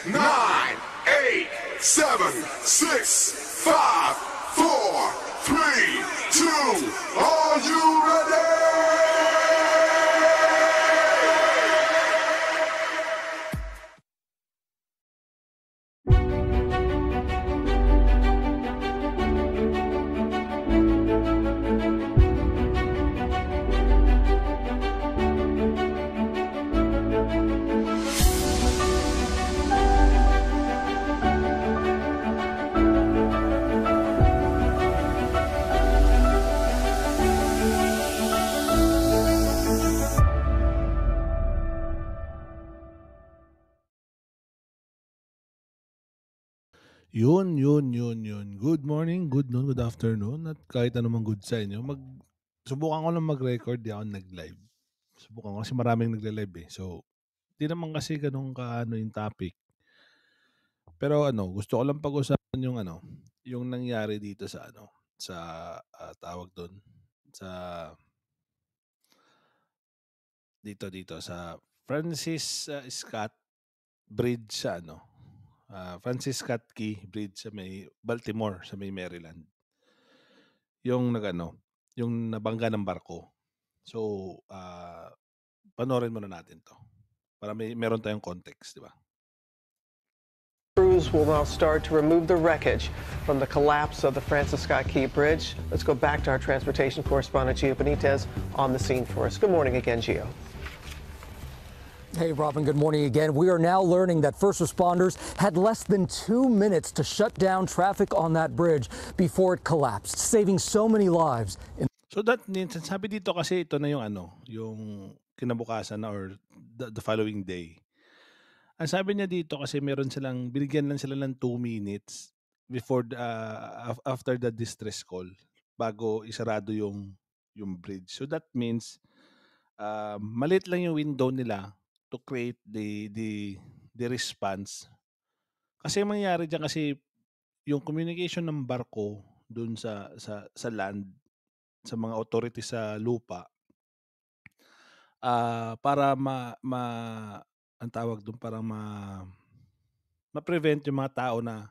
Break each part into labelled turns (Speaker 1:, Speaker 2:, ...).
Speaker 1: 9, 8, 7, 6, 5, 4, 3, 2. Are you ready?
Speaker 2: Yun. Good morning, good noon, good afternoon, at kahit anumang good sa inyo. Subukan ko lang mag-record, di ako nag-live. Subukan ko kasi maraming nagle-live eh. So, di naman kasi ganun kaano yung topic. Pero gusto ko lang pag-usapan yung nangyari dito sa tawag doon, sa dito sa Francis Scott Bridge sa Francis Scott Key Bridge sa may Baltimore, sa may Maryland. Yung yung nabangga ng barko. So, panoorin muna natin 'to para meron tayong context, di ba?
Speaker 3: Crews will now start to remove the wreckage from the collapse of the Francis Scott Key Bridge. Let's go back to our transportation correspondent, Gio Benitez, on the scene for us. Good morning again, Gio.
Speaker 4: Hey, Robin, good morning again. We are now learning that first responders had less than 2 minutes to shut down traffic on that bridge before it collapsed, saving so many lives.
Speaker 2: So that means, sabi dito kasi ito na yung yung kinabukasan na or the following day. Ang sabi niya dito kasi binigyan lang sila ng 2 minutes before after the distress call bago isarado yung bridge. So that means maliit lang yung window nila to create the response. Kasi ang mangyayari diyan kasi yung communication ng barko dun sa land, sa mga authorities sa lupa, para ang tawag dun, para ma-prevent yung mga tao na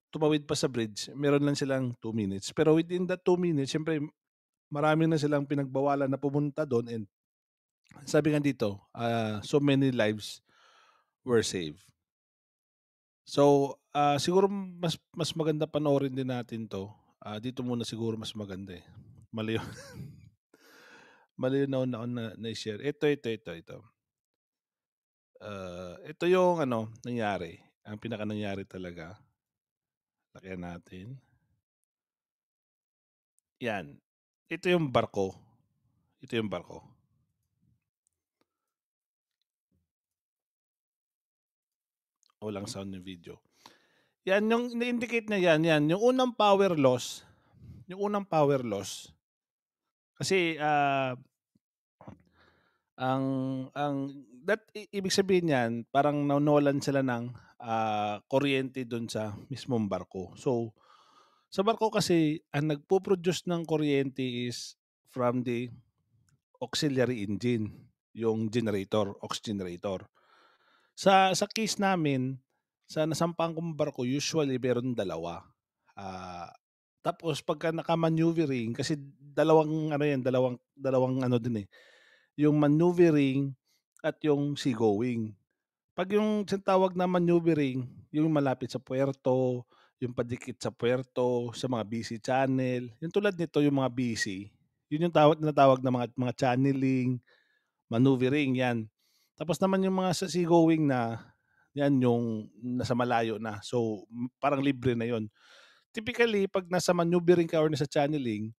Speaker 2: tumawid pa sa bridge, meron lang silang 2 minutes. Pero within that 2 minutes, siyempre marami na silang pinagbawalan na pumunta doon, and sabi nga dito, so many lives were saved. So, siguro mas maganda panoorin din natin 'to. Dito muna siguro mas maganda eh. Mali yung mali yung nauna na-share. Ito. Ito yung nangyari. Ang pinaka nangyari talaga. Lagyan natin. Yan. Ito yung barko. Walang sound ng video. Yan, yung na-indicate na yan. Yung unang power loss. Kasi, ibig sabihin yan, parang nawalan sila ng kuryente doon sa mismong barko. So, sa barko kasi, ang nagpo-produce ng kuryente is from the auxiliary engine, yung generator, aux generator. Sa case namin, sa nasampang kong barko, usually meron dalawa. Tapos pagka naka-maneuvering, kasi dalawang din eh. Yung maneuvering at yung seagoing. Pag yung tinatawag na maneuvering, yung malapit sa puerto, yung padikit sa puerto, sa mga busy channel, yung tulad nito, yung mga busy, yun yung tinatawag na mga channeling, maneuvering, yan. Tapos naman yung mga sa seagoing na, yan yung nasa malayo na. So, parang libre na yon. Typically, pag nasa maneuvering ka or nasa channeling,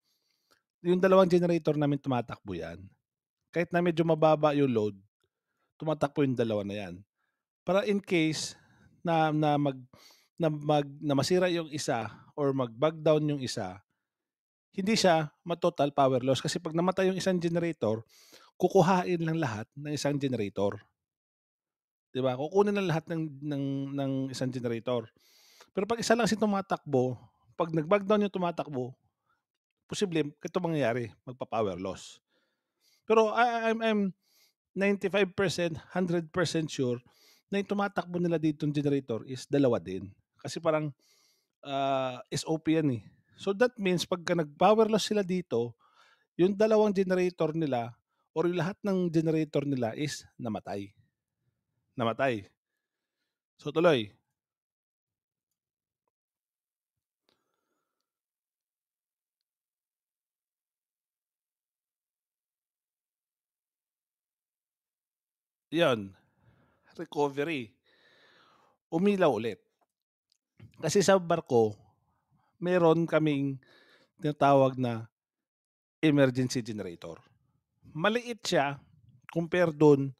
Speaker 2: yung dalawang generator namin tumatakbo yan. Kahit na medyo mababa yung load, tumatakbo yung dalawa na yan. Para in case na masira yung isa or mag-bug down yung isa, hindi siya total power loss. Kasi pag namatay yung isang generator, kukuhain lang lahat ng isang generator. 'Di ba? Kukunin lang lahat ng isang generator. Pero pag isa lang si tumatakbo, pag nag-bug down yung tumatakbo, posible ito mangyayari, magpa-power loss. Pero I'm 95%, 100% sure na yung tumatakbo nila ditong generator is dalawa din. Kasi parang SOP yan eh. So that means pagka nag-power loss sila dito, yung dalawang generator nila or yung lahat ng generator nila is namatay. Namatay. So tuloy. Yon, recovery. Umilaw ulit. Kasi sa barko, meron kaming tinatawag na emergency generator. Maliit siya compare doon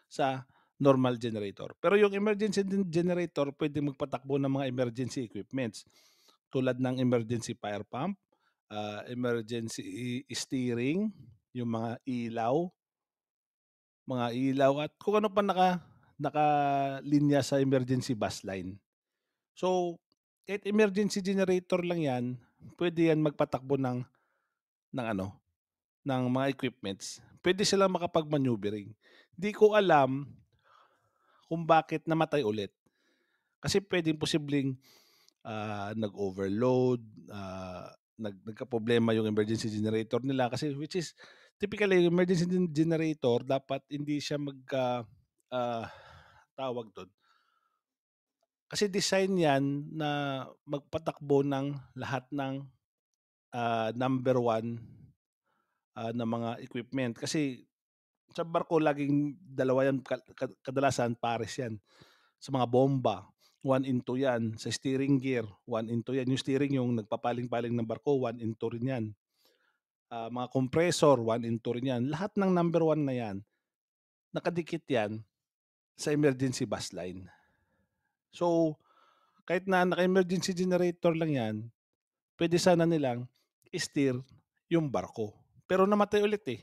Speaker 2: sa normal generator. Pero yung emergency generator pwede magpatakbo ng mga emergency equipments tulad ng emergency fire pump, emergency steering, yung mga ilaw at kung ano pa nakalinya sa emergency bus line. So, kahit emergency generator lang 'yan, pwede 'yan magpatakbo ng ano, ng mga equipments. Pwede silang makapag-maneuvering. Di ko alam kung bakit namatay ulit. Kasi pwedeng posibleng nag-overload, nagkaproblema yung emergency generator nila kasi which is typically yung emergency generator dapat hindi siya ah, tawag doon. Kasi design yan na magpatakbo ng lahat ng number one na mga equipment. Kasi sa barko laging dalawa yan, kadalasan pares yan. Sa mga bomba, 1 into yan. Sa steering gear, 1 into yan. Yung steering yung nagpapaling-paling ng barko, 1 into rin yan. Mga compressor, 1 into rin yan. Lahat ng number one na yan, nakadikit yan sa emergency bus line. So, kahit na naka-emergency generator lang yan, pwede sana nilang steer yung barko. Pero namatay ulit eh.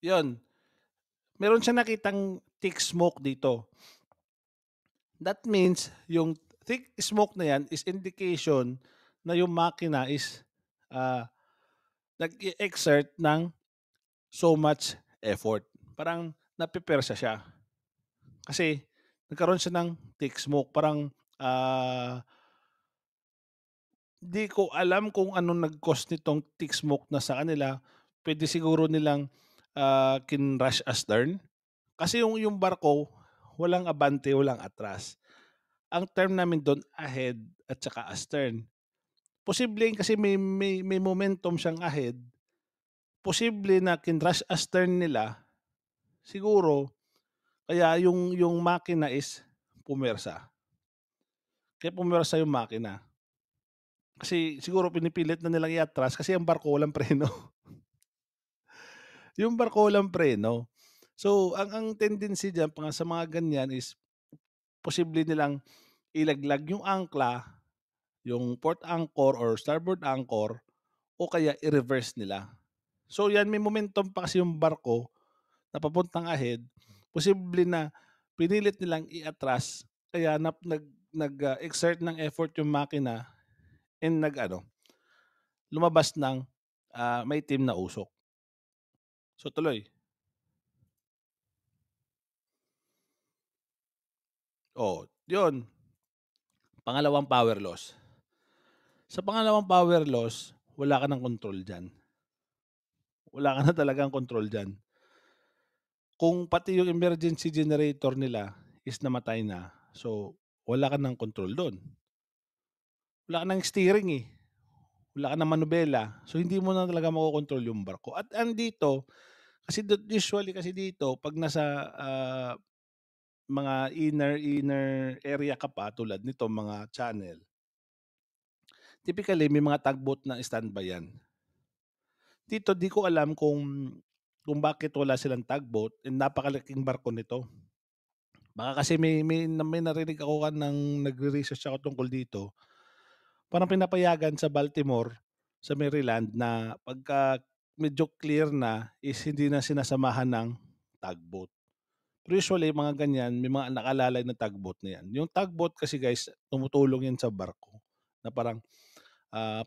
Speaker 2: Yun. Meron siya nakitang thick smoke dito. That means yung thick smoke na yan is indication na yung makina is nag-exert ng so much effort. Parang napipersa siya. Kasi nagkaroon siya ng thick smoke. Parang di ko alam kung anong nag-cause nitong thick smoke na sa kanila. Pwede siguro nilang kinrush astern. Kasi yung barko, walang abante, walang atras. Ang term namin doon, ahead at saka astern. Posible kasi may momentum siyang ahead. Posible na kinrush astern nila, siguro, kaya yung makina is pumersa. Kaya pumersa yung makina. Kasi siguro pinipilit na nilang iatras kasi ang barko walang preno. Yung barko walang preno. So, ang tendency dyan sa mga ganyan is posible nilang ilaglag yung angkla, yung port anchor or starboard anchor, o kaya i-reverse nila. So yan, may momentum pa kasi yung barko na papuntang ahead. Posible na pinilit nilang iatras, kaya nag-exert ng effort yung makina and lumabas ng may team na usok. So tuloy. Yun. Pangalawang power loss. Sa pangalawang power loss, wala ka ng control dyan. Wala ka na talagang control dyan. Kung pati yung emergency generator nila is namatay na, so wala ka ng control doon. Wala ka ng steering eh. Wala ka ng manubela. So hindi mo na talaga makokontrol yung barko. At andito, kasi usually kasi dito, pag nasa mga inner area ka pa, tulad nito, mga channel, typically may mga tugboat na standby yan. Dito, di ko alam kung bakit wala silang tugboat and napakalaking barko nito. Baka kasi may narinig ako ng nagre-research ako tungkol dito. Parang pinapayagan sa Baltimore, sa Maryland, na pagka medyo clear na is hindi na sinasamahan ng tugboat. Pero usually, mga ganyan, may mga nakalalay na tugboat na yan. Yung tugboat kasi guys, tumutulong yan sa barko na parang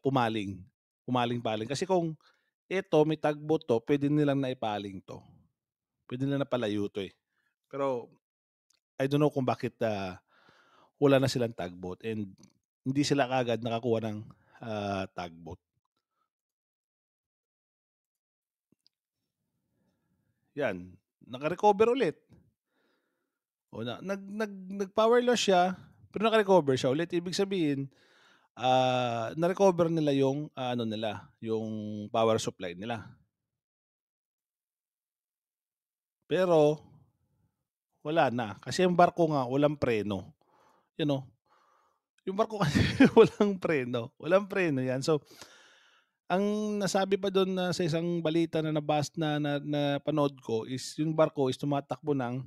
Speaker 2: pumaling-paling. Kasi kung Ito may tugboat 'to, puwede nilang naipaling 'to. Puwede nilang napalayo 'to, eh. Pero I don't know kung bakit, wala na silang tugboat and hindi sila kaagad nakakuha ng, tugboat. 'Yan, naka-recover ulit. O nag-power loss siya, pero naka-recover siya ulit. Ibig sabihin, na-recover nila yung, ano nila, yung power supply nila. Pero wala na, kasi yung barko nga walang preno, you know? Yung barko kasi walang preno 'yan. So, ang nasabi pa dun na sa isang balita na napanood ko is yung barko is tumatakbo ng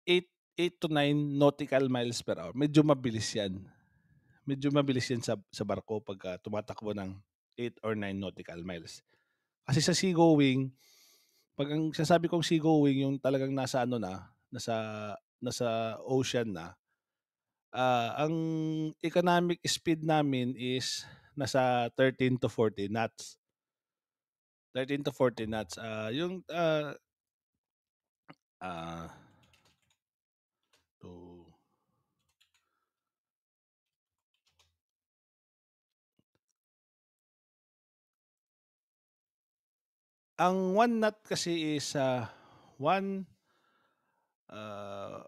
Speaker 2: 8 to 9 nautical miles per hour. Medyo mabilis 'yan. Medyo mabilis 'yan sa barko pagka tumatakbo ng 8 or 9 nautical miles. Kasi sa seagoing, 'pag ang sinasabi kong seagoing yung talagang nasa ano na, nasa ocean na, ang economic speed namin is nasa 13 to 14 knots. 13 to 14 knots. Ah, to ang 1 knot kasi is, 1, ah,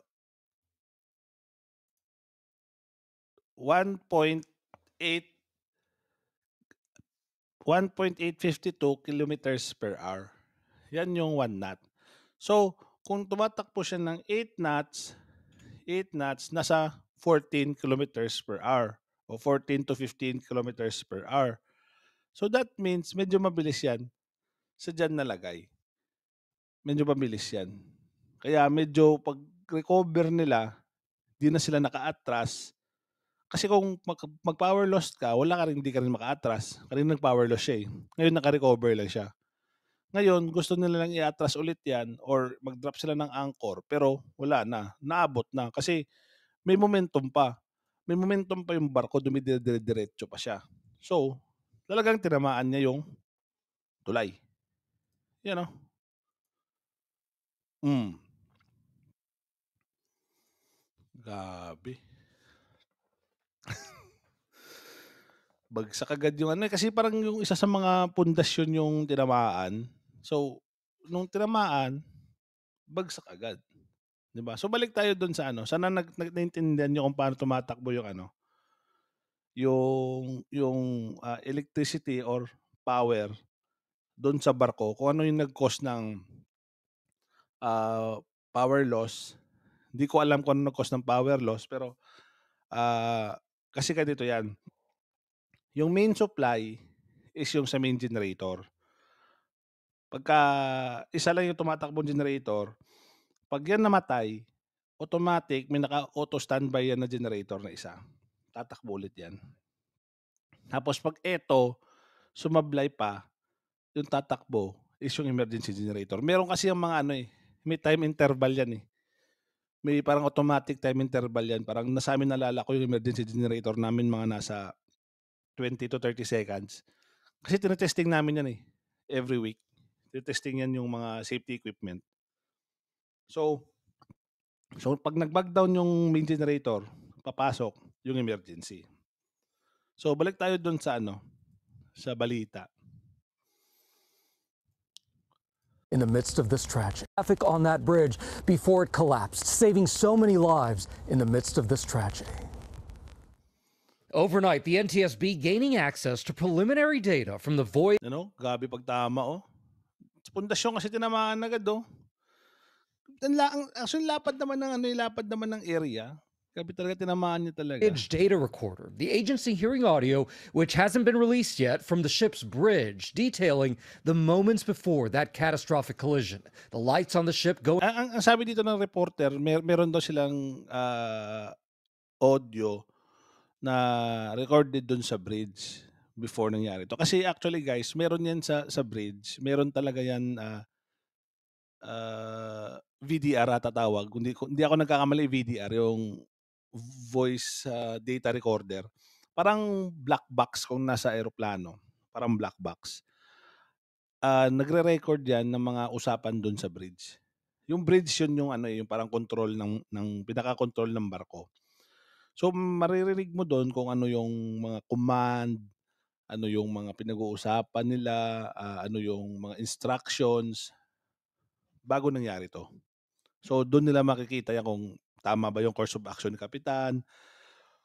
Speaker 2: 1.8 1.852 kilometers per hour. Yan yung 1 knot. So, kung tumatakbo siya ng 8 knots, nasa 14 kilometers per hour o 14 to 15 kilometers per hour. So that means medyo mabilis yan sa diyan nalagay. Medyo mabilis yan. Kaya medyo pag-recover nila, di na sila naka-atras. Kasi kung mag-power loss ka, wala ka rin, hindi ka rin maka-atras. Kanina nag-power loss siya eh. Ngayon naka-recover lang siya. Ngayon, gusto nila lang i-atras ulit yan or mag-drop sila ng anchor pero wala na. Naabot na kasi may momentum pa. May momentum pa yung barko, dumidire-diretso pa siya. So, talagang tinamaan niya yung tulay. Yan o. Grabe. Bagsak agad yung ano, kasi parang yung isa sa mga pundasyon yung tinamaan. So, nung tinamaan, bagsak agad. 'Di ba? So balik tayo doon sa ano, sana naintindihan niyo kung paano tumatakbo yung ano, yung electricity or power doon sa barko, kung ano yung nag-cause ng ah, power loss. Hindi ko alam kung ano nag-cause ng power loss pero kasi ganito 'yan. Yung main supply is yung sa main generator. Pagka isa lang yung tumatakbong generator, 'pag yan namatay, automatic may naka-auto standby yan na generator na isa. Tatakbo ulit yan. Tapos 'pag eto sumablay pa, yung tatakbo is yung emergency generator. Meron kasi yung mga ano eh, may time interval yan eh. May parang automatic time interval yan. Parang sa amin nalala ko yung emergency generator namin mga nasa 20 to 30 seconds. Kasi tinetesting namin yan eh, every week. Tinetesting yan yung mga safety equipment. So pag nag-back down yung main generator, papasok yung emergency. So balik tayo dun sa ano, sa balita.
Speaker 4: In the midst of this tragedy, traffic on that bridge before it collapsed, saving so many lives in the midst of this tragedy.
Speaker 5: Overnight, the NTSB gaining access to preliminary data from the void.
Speaker 2: Ano, gabi pagtama oh. Sa pundasyon kasi tinamaan agad oh. Actually, lapad naman ng area. Grabe talaga, tinamaan niya talaga.
Speaker 5: Data recorder, the agency hearing audio, which hasn't been released yet from the ship's bridge, detailing the moments before that catastrophic collision. The lights on the ship go.
Speaker 2: Ang sabi dito ng reporter, meron daw silang audio na recorded dun sa bridge before nangyari to. Kasi actually guys, meron yan sa bridge. Meron talaga yan VDR ata tawag. Hindi ako nagkakamali, VDR, yung voice data recorder. Parang black box kung nasa eroplano. Parang black box. nagre-record 'yan ng mga usapan do'n sa bridge. Yung bridge yun yung ano, yung parang control ng pinaka-control ng barko. So maririnig mo do'n kung ano yung mga command, ano yung mga pinag-uusapan nila, ano yung mga instructions bago nangyari 'to. So do'n nila makikita yan kung tama ba yung course of action ni kapitan,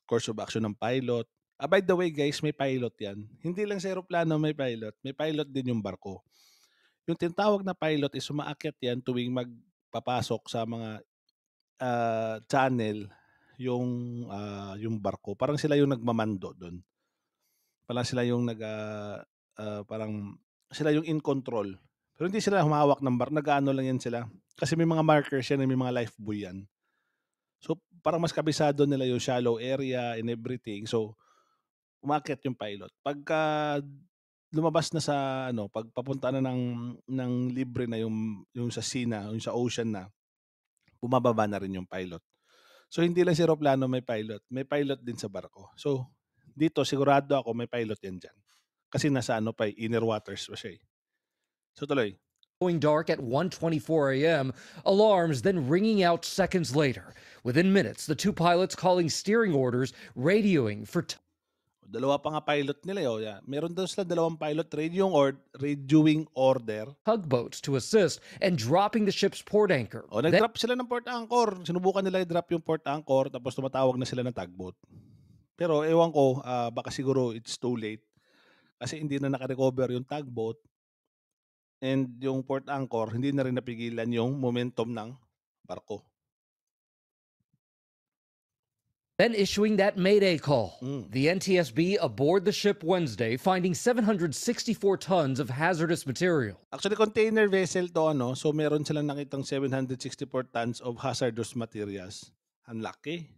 Speaker 2: course of action ng pilot. By the way guys, may pilot yan. Hindi lang sa eroplano may pilot din yung barko. Yung tinatawag na pilot is umaakyat yan tuwing magpapasok sa mga channel yung barko. Parang sila yung nagmamando do'n. Parang sila yung parang sila yung in control. Pero hindi sila humahawak ng nag-aano lang yan sila. Kasi may mga markers yan, may mga life buoy yan. So parang mas kabisado nila yung shallow area and everything. So umaakyat yung pilot. Pagka lumabas na sa ano, pag papunta na ng libre na yung sa sea na, yung sa ocean na, bumababa na rin yung pilot. So hindi lang sa eroplano may pilot din sa barko. So dito sigurado ako may pilot yan diyan. Kasi nasa ano pa inner waters pa siya eh. So tuloy.
Speaker 5: Going dark at 1:24 a.m., alarms then ringing out seconds later. Within minutes, the two pilots calling steering orders, radioing for
Speaker 2: Dalawa pa nga pilot nila eh. Yeah. Meron daw sila dalawang pilot radioing order.
Speaker 5: tugboats to assist and dropping the ship's port anchor.
Speaker 2: Nag-drop sila ng port anchor. Sinubukan nila i-drop yung port anchor tapos tumatawag na sila ng tugboat. Pero ewan ko, baka siguro it's too late. Kasi hindi na naka-recover yung tugboat and yung port anchor, hindi na rin napigilan yung momentum ng barko.
Speaker 5: Then issuing that mayday call. The NTSB aboard the ship Wednesday, finding 764 tons of hazardous material.
Speaker 2: Actually, container vessel to ano, so meron silang nakitang 764 tons of hazardous materials. Ang laki.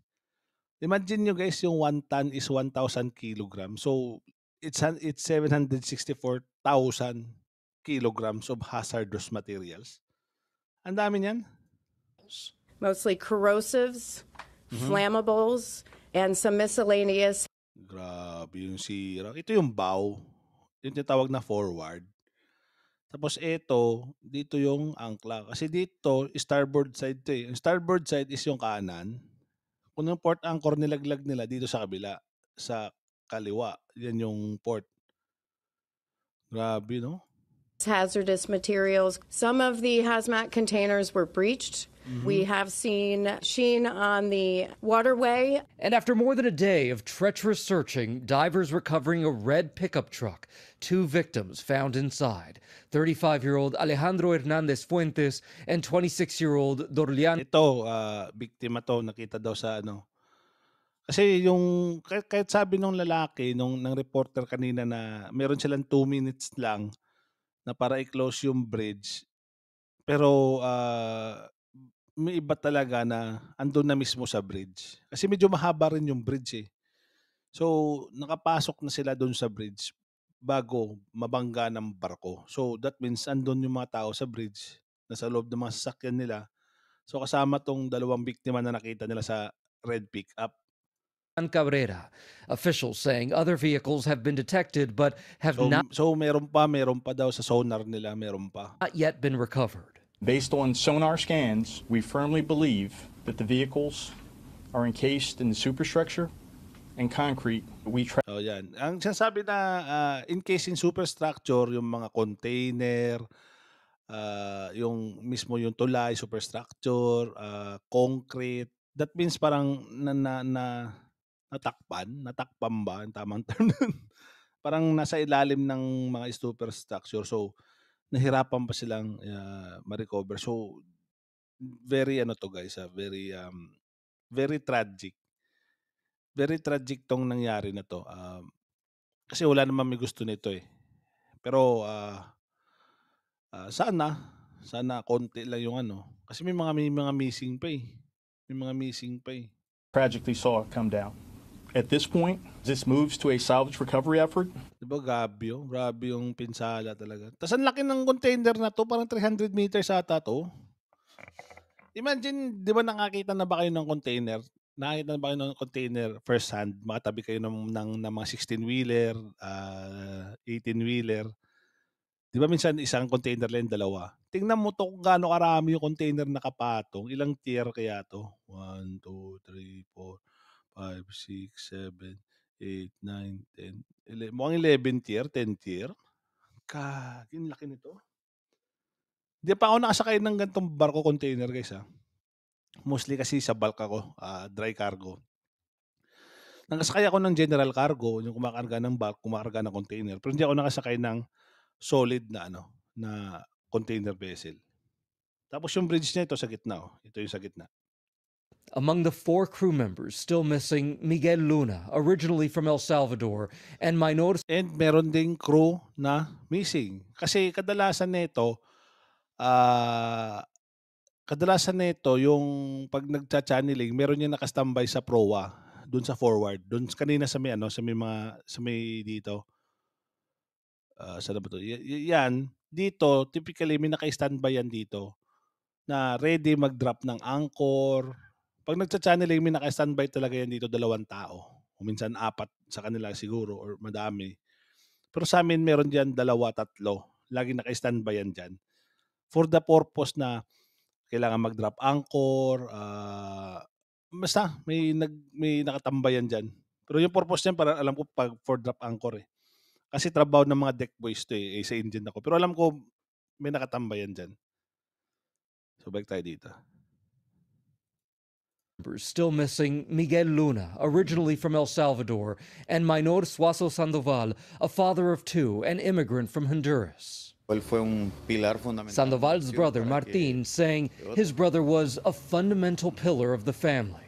Speaker 2: Imagine nyo guys, yung 1 ton is 1,000 kilograms. So, it's 764,000 kilograms of hazardous materials. Ang dami niyan.
Speaker 6: Mostly corrosives, flammables, and some miscellaneous.
Speaker 2: Grabe yung sira. Ito yung bow. Yung tinatawag na forward. Tapos ito, dito yung angkla. Kasi dito, starboard side to eh. Yung starboard side is yung kanan. Kung yung port anchor nilaglag nila dito sa kabila, sa kaliwa, yan yung port. Grabe, no?
Speaker 6: Hazardous materials. Some of the hazmat containers were breached. We have seen sheen on the waterway.
Speaker 5: And after more than a day of treacherous searching, divers recovering a red pickup truck. 2 victims found inside. 35-year-old Alejandro Hernandez Fuentes and 26-year-old Dorlian.
Speaker 2: Ito, biktima to, nakita daw sa ano. Kasi yung, kahit sabi nung lalaki, ng reporter kanina na meron silang 2 minutes lang na para i-close yung bridge. Pero may iba talaga na andun na mismo sa bridge. Kasi medyo mahaba rin yung bridge eh. So nakapasok na sila doon sa bridge bago mabangga ng barko. So that means andun yung mga tao sa bridge, nasa loob ng mga sasakyan nila. So kasama tong dalawang biktima na nakita nila sa red pickup.
Speaker 5: Cabrera. Officials saying other vehicles have been detected but have
Speaker 2: So meron pa daw sa sonar nila, meron pa.
Speaker 5: not yet been recovered.
Speaker 7: Based on sonar scans, we firmly believe that the vehicles are encased in the superstructure and concrete.
Speaker 2: So yan. Ang sinasabi na encased in superstructure, yung mga container, yung mismo yung tulay, superstructure, concrete. That means parang natakpan ba? Ang tamang term nun. Parang nasa ilalim ng mga superstructure. So, nahirapan pa silang ma-recover. So, very ano to guys, very tragic. Very tragic tong nangyari na to. Kasi wala naman may gusto nito eh. Pero sana konti lang yung ano. Kasi may mga missing pa eh. May mga missing pa eh.
Speaker 7: Tragically saw it come down. At this point, this moves to a salvage recovery effort.
Speaker 2: Diba grabe yun? Grabe yung pinsala talaga. Tapos ang laki ng container na to, parang 300 meters ata to. Imagine, di ba nakakita na ba kayo ng container? Nakakita na ba kayo ng container first hand? Makatabi kayo ng mga 16-wheeler, 18-wheeler. 'Di ba minsan isang container lang, dalawa. Tingnan mo 'to kung gaano karami yung container nakapatong, ilang tier kaya 'to? 1, 2, 3, 4, 5, 6, 7, 8, 9, 10, mukhang 11 tier, 10 tier. Ang laki nito. Hindi pa ako nakasakay ng ganitong barko container, guys, Mostly kasi sa bulk ako, dry cargo. Nakasakay ako ng general cargo, yung kumakarga ng bulk, kumakarga ng container, pero hindi ako nakasakay ng solid na na container vessel. Tapos yung bridge niya ito sa gitna, ito yung sa gitna.
Speaker 5: Among the 4 crew members still missing, Miguel Luna, originally from El Salvador, and Minor
Speaker 2: And meron ding crew na missing. Kasi kadalasan nito yung pag nagcha-channeling, meron yung nakastambay sa proa, dun sa forward, dun kanina sa may sa may dito. Saan na ba 'to? Yan, dito typically may naka-standby yan dito na ready mag-drop ng anchor. Pag nagcha-channeling, may naka-standby talaga yan dito, 2 tao. O minsan 4 sa kanila siguro or madami. Pero sa amin meron diyan 2, 3. Laging naka-standby yan diyan. For the purpose na kailangan mag-drop anchor, basta may nakatambayan diyan. Pero yung purpose niyan parang alam ko for drop anchor, Kasi trabaho ng mga deck boys 'to, sa engine ako. Pero alam ko may nakatambayan diyan. So balik tayo dito.
Speaker 5: members still missing, Miguel Luna, originally from El Salvador, and Minor Suazo Sandoval, a father of 2, an immigrant from Honduras. Sandoval's brother, Martin, saying his brother was a fundamental pillar of the family.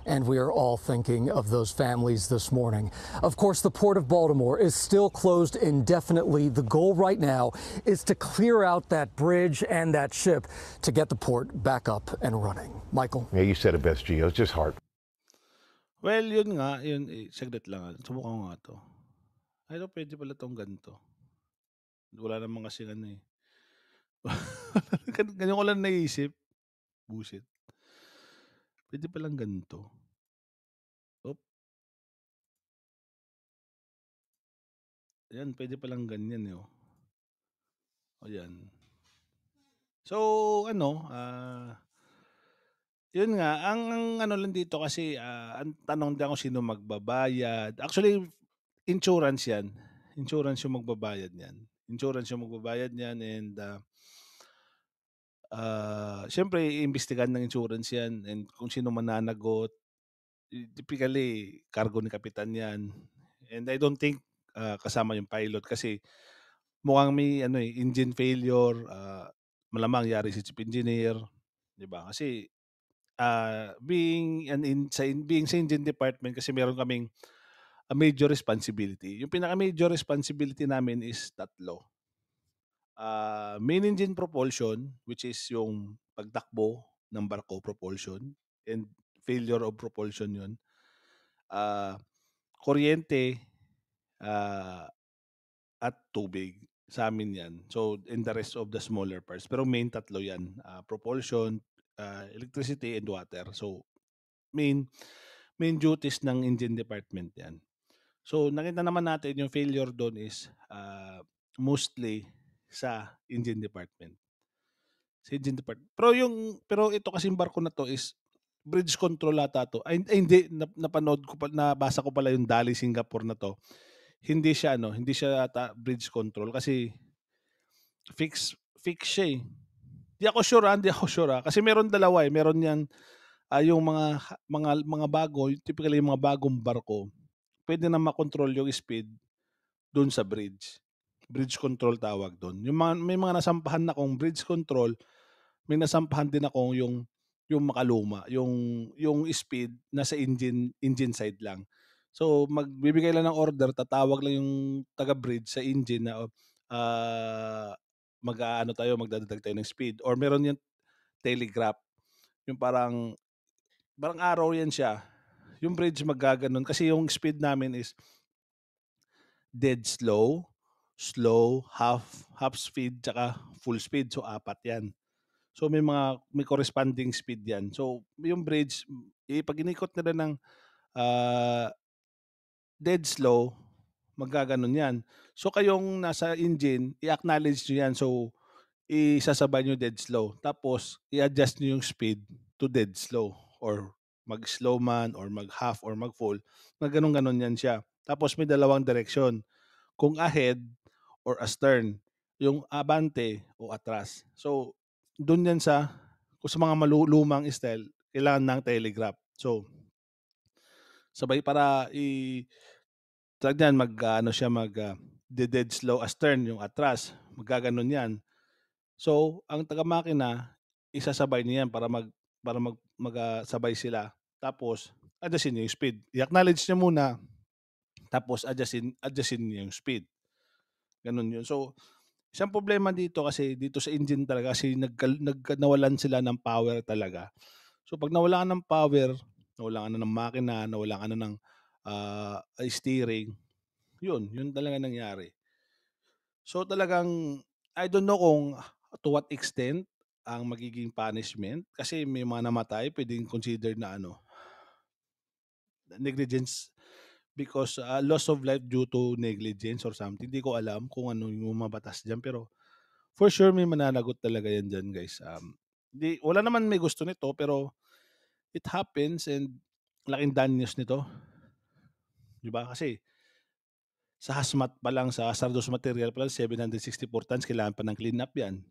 Speaker 4: And we are all thinking of those families this morning. Of course, the Port of Baltimore is still closed indefinitely. The goal right now is to clear out that bridge and that ship to get the port back up and running. Michael?
Speaker 8: Yeah, you said it best, Gio. It's just hard.
Speaker 2: Well, yun nga, saglit lang. Subukan ko nga 'to. Ay, pwede pala 'tong ganito. Wala naman kasi Ganyan ko lang naisip. Bullshit. Pwede palang ganito. Oop. Ayan, pwede palang ganyan, Ayan. So, yun nga, ang lang dito kasi, ang tanong diyan kung sino magbabayad. Actually, insurance yan. Insurance yung magbabayad niyan. And siyempre iimbestigahan ng insurance yan and kung sino mananagot. Typically, cargo ni kapitan yan. And I don't think kasama yung pilot kasi mukhang may engine failure, malamang yari si chief engineer, 'di ba? Kasi being sa engine department kasi meron kaming a major responsibility. Yung pinaka-major responsibility namin is 3. Main engine propulsion, which is yung pagtakbo ng barko, propulsion, and failure of propulsion yun. Kuryente, at tubig. Sa amin yan. So, and the rest of the smaller parts. Pero main 3 yan. Propulsion, electricity, and water. So, main duties ng engine department yan. So, nakita naman natin yung failure doon is mostly sa engine department. Pero ito kasing barko na to is bridge control ata to. Ay hindi, nabasa ko pala yung Dali Singapore na to. Hindi siya ata bridge control kasi fix siya, Hindi ako sure, kasi meron dalawa, Meron yan yung mga bago, typically yung mga bagong barko, pwede na makontrol yung speed doon sa bridge. Bridge control tawag doon. May mga nasampahan na kong bridge control, may nasampahan din ako yung makaluma, yung speed nasa engine side lang. So magbibigay lang ng order, tatawag lang yung taga-bridge sa engine na magdadagdag tayo ng speed, or meron yung telegraph, yung parang arrow yan siya. Yung bridge magaganon kasi yung speed namin is dead slow, half speed, tsaka full speed. So 4 yan. So may corresponding speed yan. So yung bridge, pag inikot nila ng dead slow, Magaganon yan. So kayong nasa engine, i-acknowledge nyo yan. So isasabay nyo dead slow. Tapos i-adjust nyo yung speed to dead slow or mag-slow man or mag-half or mag-full. Ganon yan siya. Tapos may dalawang direksyon. Kung ahead or astern. Yung abante o atras. So doon yan kung sa mga malulumang style, kailangan ng telegraph. So sabay para dead slow astern yung atras. Magaganon yan. So, ang taga-makina, isasabay niya yan para sabay sila. Tapos, adjustin niya yung speed. I-acknowledge niya muna, tapos adjustin niya yung speed. Ganun yun. So, isang problema dito kasi dito sa engine talaga kasi nawalan sila ng power talaga. So, pag nawala ka ng power, nawala ka na ng makina, nawala ka na ng steering, yun talaga nangyari. So, talagang, I don't know kung to what extent ang magiging punishment kasi may mga namatay pwedeng consider na negligence because loss of life due to negligence or something. Hindi ko alam kung ano yung mga batas dyan pero for sure may mananagot talaga yan dyan guys. Wala naman may gusto nito pero it happens and laking danyos nito. Diba? Kasi sa hazmat pa lang, sa hazardous material pa lang, 764 tons, kailangan pa ng clean up yan.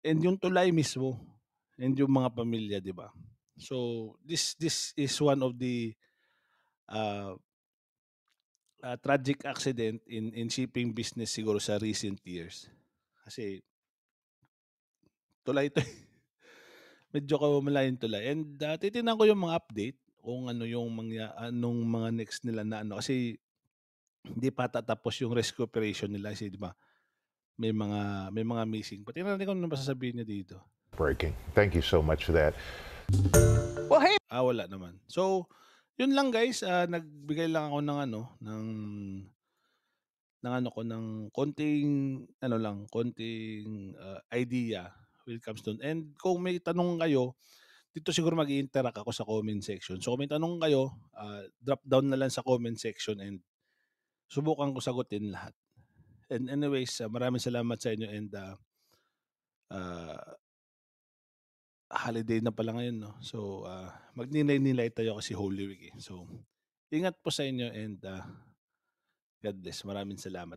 Speaker 2: And yung tulay mismo, and yung mga pamilya, di ba? So, this is one of the tragic accident in shipping business siguro sa recent years. Kasi, tulay ito. Medyo kamala yung tulay. And titignan ko yung mga update kung ano yung anong mga next nila na kasi hindi pa tatapos yung rescue operation nila kasi di ba? May mga missing. Pati na ko ano masasabihin niya dito.
Speaker 8: Breaking. Thank you so much for that.
Speaker 3: Well, hey.
Speaker 2: Wala naman. So, yun lang guys, nagbigay lang ako ng konting idea when it comes to. And kung may tanong kayo, dito siguro mag-i-interact ako sa comment section. So, kung may tanong kayo, drop down na lang sa comment section and subukan ko sagutin lahat. And anyways, maraming salamat sa inyo and holiday na pala ngayon, no? So, magninilay tayo kasi Holy Week. So, ingat po sa inyo and God bless. Maraming salamat.